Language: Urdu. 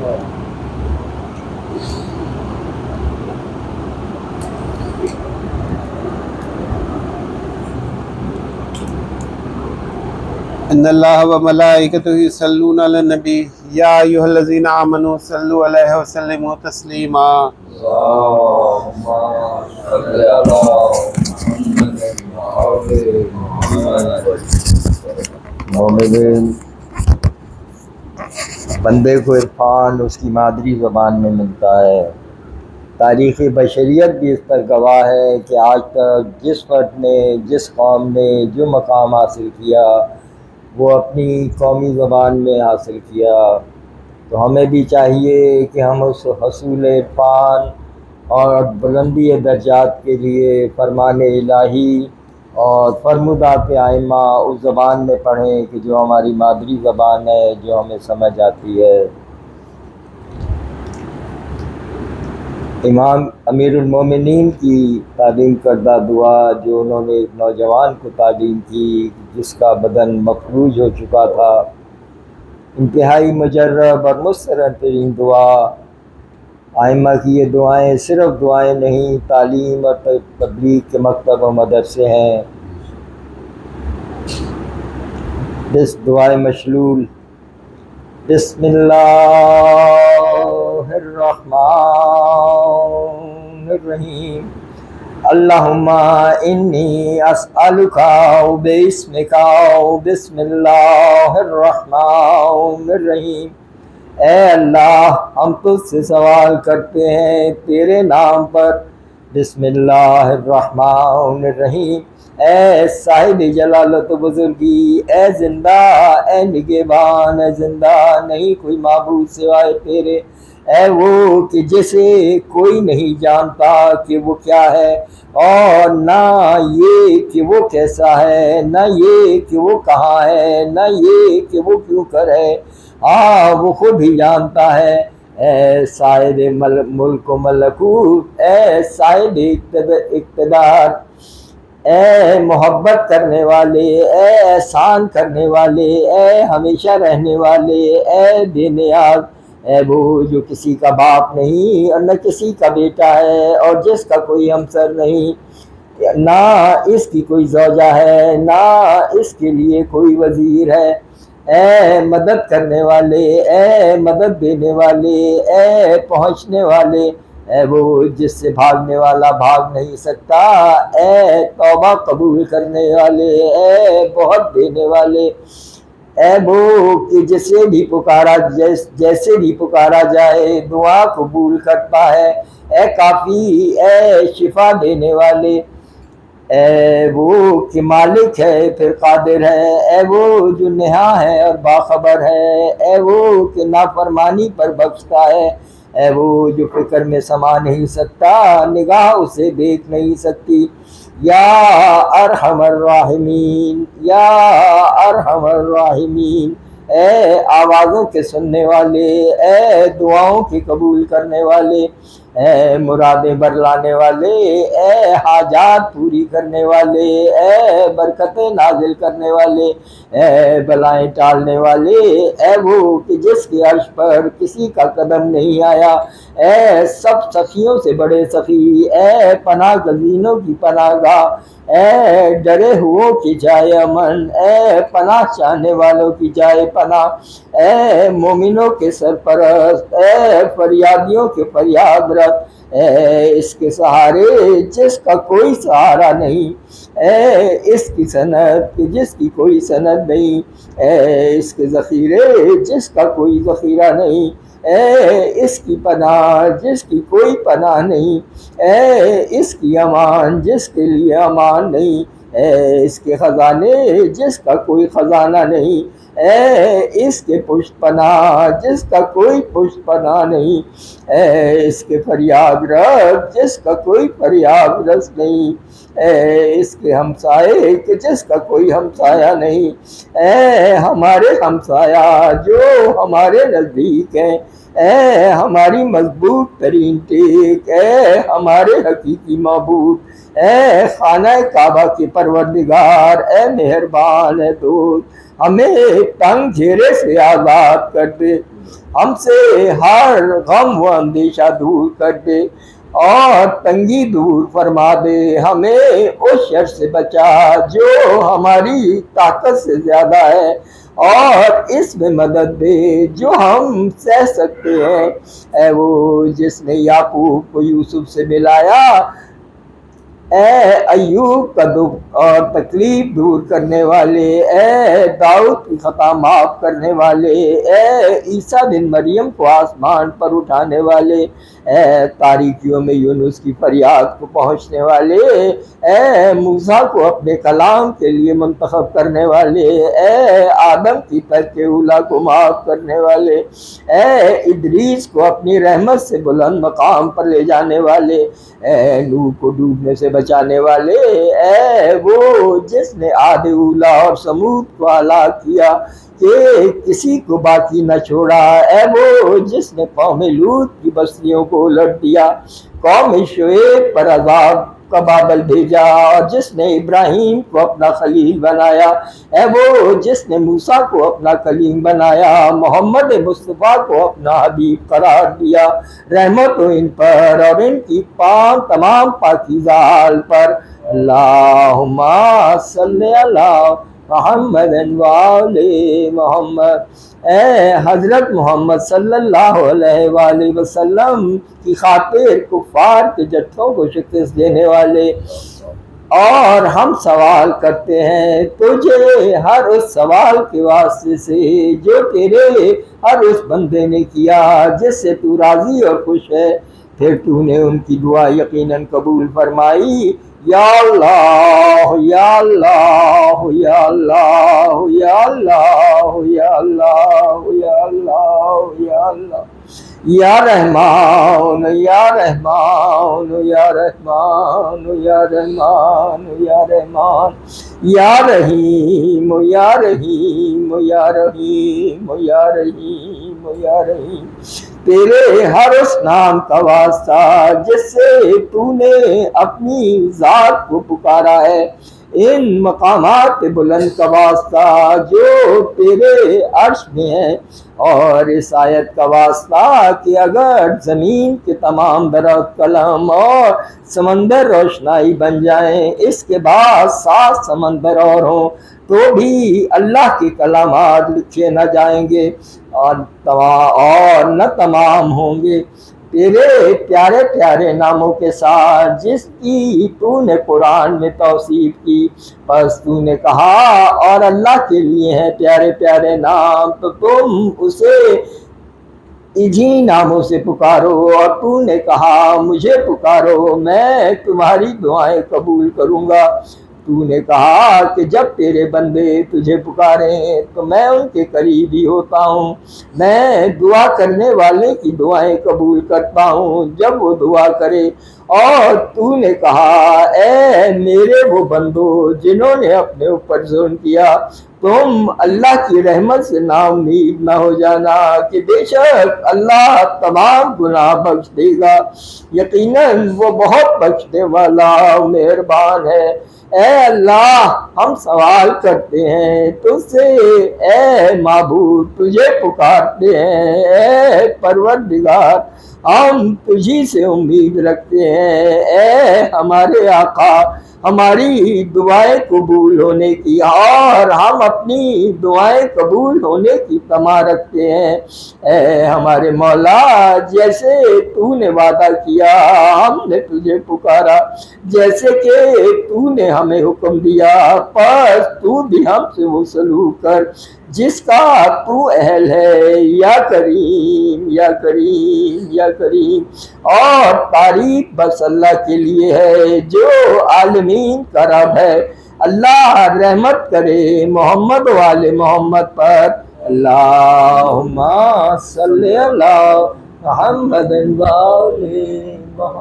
ان اللہ و ملائکتہ یصلون علی النبی یا ایھا الذین آمنوا صلوا علیہ وسلموا تسلیما۔ اللہم صل علی مومنین، بندے کو عرفان اس کی مادری زبان میں ملتا ہے۔ تاریخ بشریت بھی اس پر گواہ ہے کہ آج تک جس فرد نے، جس قوم نے جو مقام حاصل کیا وہ اپنی قومی زبان میں حاصل کیا۔ تو ہمیں بھی چاہیے کہ ہم اس حصول عرفان اور بلندی درجات کے لیے فرمان الہی اور فرمودات ائمہ اس زبان میں پڑھیں کہ جو ہماری مادری زبان ہے، جو ہمیں سمجھ آتی ہے۔ امام امیر المومنین کی تعلیم کردہ دعا جو انہوں نے ایک نوجوان کو تعلیم کی جس کا بدن مفلوج ہو چکا تھا، انتہائی مجرب اور مسترد ترین دعا۔ ائمہ کی یہ دعائیں صرف دعائیں نہیں، تعلیم اور تبلیغ کے مکتب و مدرسے ہیں۔ اس دعائیں مشلول بسم اللہ الرحمن الرحیم، اللہم انی اسألک باسمک بسم اللہ الرحمن الرحیم۔ اے اللہ، ہم تجھ سے سوال کرتے ہیں تیرے نام پر، بسم اللہ الرحمن الرحیم۔ اے صاحب جلالت و بزرگی، اے زندہ، اے نگہبان، اے زندہ، نہیں کوئی معبود سوائے تیرے، اے وہ کہ جسے کوئی نہیں جانتا کہ وہ کیا ہے، اور نہ یہ کہ وہ کیسا ہے، نہ یہ کہ وہ کہاں ہے، نہ یہ کہ وہ کیوں کر ہے، وہ خود ہی جانتا ہے۔ اے صاحب ملک و ملکوت، اے صاحب اقتدار، اے محبت کرنے والے، اے احسان کرنے والے، اے ہمیشہ رہنے والے، اے بے نیاز، اے وہ جو کسی کا باپ نہیں اور نہ کسی کا بیٹا ہے اور جس کا کوئی ہمسر نہیں، نہ اس کی کوئی زوجہ ہے، نہ اس کے لیے کوئی وزیر ہے۔ اے مدد کرنے والے، اے مدد دینے والے، اے پہنچنے والے، اے وہ جس سے بھاگنے والا بھاگ نہیں سکتا، اے توبہ قبول کرنے والے، اے بہت دینے والے، اے وہ کہ جسے بھی پکارا جیسے بھی پکارا جائے دعا قبول کرتا ہے، اے کافی، اے شفا دینے والے، اے وہ کہ مالک ہے پھر قادر ہے، اے وہ جو نہا ہے اور باخبر ہے، اے وہ کہ نافرمانی پر بخشتا ہے، اے وہ جو فکر میں سما نہیں سکتا، نگاہ اسے دیکھ نہیں سکتی۔ یا ارحم الراحمین، یا ارحم الراحمین، اے آوازوں کے سننے والے، اے دعاؤں کی قبول کرنے والے، اے مرادیں برلانے والے، اے حاجات پوری کرنے والے، اے برکتیں نازل کرنے والے، اے بلائیں ٹالنے والے، اے وہ کہ جس کے عرش پر کسی کا قدم نہیں آیا، اے سب سخیوں سے بڑے سخی، اے پناہ گزینوں کی پناہ گاہ، اے ڈرے ہوئوں کی جائے امن، اے پناہ چاہنے والوں کی جائے پناہ، اے مومنوں کے سرپرست، اے فریادیوں کے فریاد رکھ، اے اس کے سہارے جس کا کوئی سہارا نہیں، اے اس کی سند کہ جس کی کوئی سند نہیں، اے اس کے ذخیرے جس کا کوئی ذخیرہ نہیں، اے اس کی پناہ جس کی کوئی پناہ نہیں، اے اس کی امان جس کے لیے امان نہیں، اے اس کے خزانے جس کا کوئی خزانہ نہیں، اے اس کے پشت پناہ جس کا کوئی پشت پناہ نہیں، اے اس کے فریاد رس جس کا کوئی فریاد رس نہیں، اے اس کے ہمسائے کہ جس کا کوئی ہمسایہ نہیں، اے ہمارے ہمسایہ جو ہمارے نزدیک ہیں، اے ہماری مضبوط ترین ٹیک، اے ہمارے حقیقی معبود، اے خانہ کعبہ کے پروردگار، اے مہربان، اے دوست، ہمیں تنگ گھیرے سے آزاد کر دے، ہم سے ہر غم و اندیشہ دور کر دے اور تنگی دور فرما دے، ہمیں اس شر سے بچا جو ہماری طاقت سے زیادہ ہے، اور اس میں مدد دے جو ہم سہ سکتے ہیں۔ اے وہ جس نے یعقوب کو یوسف سے ملایا، اے ایوب کا دکھ اور تکلیف دور کرنے والے، اے داؤد کی خطا معاف کرنے والے، اے عیسیٰ بن مریم کو آسمان پر اٹھانے والے، اے تاریکیوں میں یونس کی فریاد کو پہنچنے والے، اے موسیٰ کو اپنے کلام کے لیے منتخب کرنے والے، اے آدم کی ترک اولیٰ کو معاف کرنے والے، اے ادریس کو اپنی رحمت سے بلند مقام پر لے جانے والے، اے نوح کو ڈوبنے سے بچانے والے، اے وہ جس نے عاد اولیٰ اور سمود کو ہلاک کیا کہ کسی کو باقی نہ چھوڑا، اے وہ جس نے قوم لوط کی بستیوں کو الٹ دیا، قوم شعیب پر عذاب کا بادل بھیجا، اور جس نے ابراہیم کو اپنا خلیل بنایا، اے وہ جس نے موسیٰ کو اپنا کلیم بنایا، محمد مصطفیٰ کو اپنا حبیب قرار دیا، رحمت ہو ان پر اور ان کی تمام پاکیزہ آل پر۔ اللہم صلی اللہ محمد وآل محمد۔ اے حضرت محمد صلی اللہ علیہ وآلہ وسلم کی خاطر کفار کے جتھوں کو شکست دینے والے، اور ہم سوال کرتے ہیں تجھے ہر اس سوال کے واسطے سے جو تیرے ہر اس بندے نے کیا جس سے تو راضی اور خوش ہے، پھر تو نے ان کی دعا یقیناً قبول فرمائی۔ یا اللہ یا اللہ یا اللہ یا اللہ یا اللہ یا اللہ یا اللہ، یا رحمان یا رحمان یا رحمان یا رحمان یا رحمان، یا رحیم یا رحیم یا رحیم یا رحیم یا رحیم، تیرے ہر اس نام کا واسطہ جس سے تو نے اپنی ذات کو پکارا ہے، ان مقامات بلند کا واسطہ جو تیرے عرش میں ہے، اور اس آیت کا واسطہ کہ اگر زمین کے تمام درخت قلم اور سمندر روشنائی بن جائیں، اس کے بعد 7 سمندر اور ہوں تو بھی اللہ کے کلامات لکھے نہ جائیں گے اور نہ تمام ہوں گے، تیرے پیارے پیارے ناموں کے ساتھ جس کی تو نے قرآن میں توصیف کی۔ بس تو نے کہا اور اللہ کے لیے ہیں پیارے پیارے نام، تو تم اسے انہی ناموں سے پکارو، اور تو نے کہا مجھے پکارو میں تمہاری دعائیں قبول کروں گا۔ تو نے کہا کہ جب تیرے بندے تجھے پکاریں تو میں ان کے قریب ہی ہوتا ہوں، میں دعا کرنے والے کی دعائیں قبول کرتا ہوں جب وہ دعا کرے۔ اور تو نے کہا اے میرے وہ بندو جنہوں نے اپنے اوپر ظلم کیا، تم اللہ کی رحمت سے نا امید نہ ہو جانا کہ بے شک اللہ تمام گناہ بخش دے گا، یقیناً وہ بہت بخشنے والا مہربان ہے۔ اے اللہ ہم سوال کرتے ہیں تجھ سے، اے معبود تجھے پکارتے ہیں، اے پروردگار ہم تجھی سے امید رکھتے ہیں، اے ہمارے آقا ہماری دعائیں قبول ہونے کی، اور ہم اپنی دعائیں قبول ہونے کی طمع رکھتے ہیں۔ اے ہمارے مولا جیسے تو نے وعدہ کیا ہم نے تجھے پکارا، جیسے کہ تو نے ہمیں حکم دیا، پس تو بھی ہم سے وہ سلوک کر جس کا تو اہل ہے، یا کریم یا کریم یا کریم۔ اور تعریف بس اللہ کے لیے ہے جو عالمین کا رب ہے۔ اللہ رحمت کرے محمد والے محمد پر۔ اللہم صلی اللہ محمد والے محمد۔